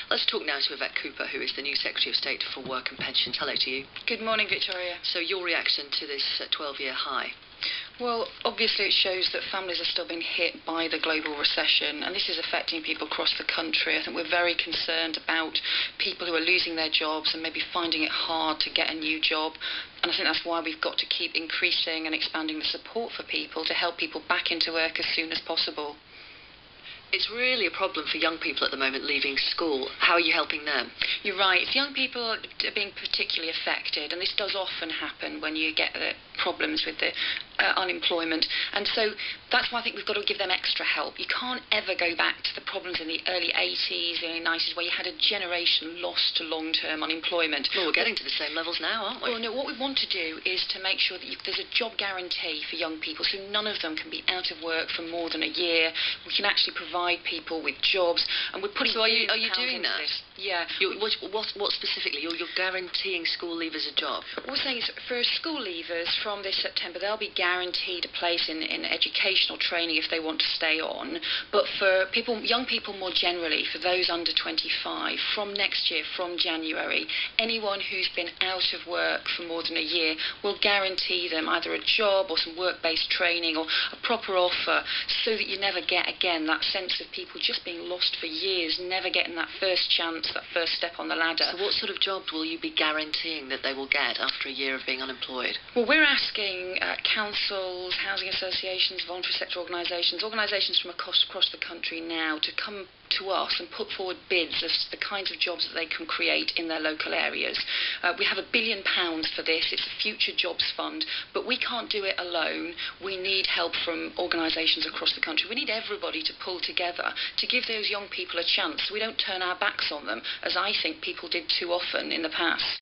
Let's talk now to Yvette Cooper, who is the new Secretary of State for Work and Pensions. Hello to you. Good morning, Victoria. So your reaction to this 12-year high? Well, obviously it shows that families are still being hit by the global recession, and this is affecting people across the country. I think we're very concerned about people who are losing their jobs and maybe finding it hard to get a new job. And I think that's why we've got to keep increasing and expanding the support for people to help people back into work as soon as possible. It's really a problem for young people at the moment leaving school. How are you helping them? You're right. Young people are being particularly affected, and this does often happen when you get the problems with the unemployment. And so that's why I think we've got to give them extra help. You can't ever go back to the problems in the early 80s, the early 90s, where you had a generation lost to long-term unemployment. Well, we're getting to the same levels now, aren't we? Well, no, what we want to do is to make sure that there's a job guarantee for young people, so none of them can be out of work for more than a year. We can actually provide people with jobs, and we're putting. So are you doing that? This. Yeah. What specifically? You're guaranteeing school leavers a job? What we're saying is, for school leavers from this September, they'll be guaranteed a place in educational training if they want to stay on. But for young people more generally, for those under 25, from next year, from January, anyone who's been out of work for more than a year will guarantee them either a job or some work-based training or a proper offer, so that you never get again that sense of people just being lost for years, never getting that first chance, that first step on the ladder. So what sort of jobs will you be guaranteeing that they will get after a year of being unemployed? Well, we're asking councils, housing associations, voluntary sector organisations from across the country now to come to us and put forward bids as to the kinds of jobs that they can create in their local areas. We have £1 billion for this. It's a future jobs fund, but we can't do it alone. We need help from organisations across the country. We need everybody to pull together to give those young people a chance so we don't turn our backs on them, as I think people did too often in the past.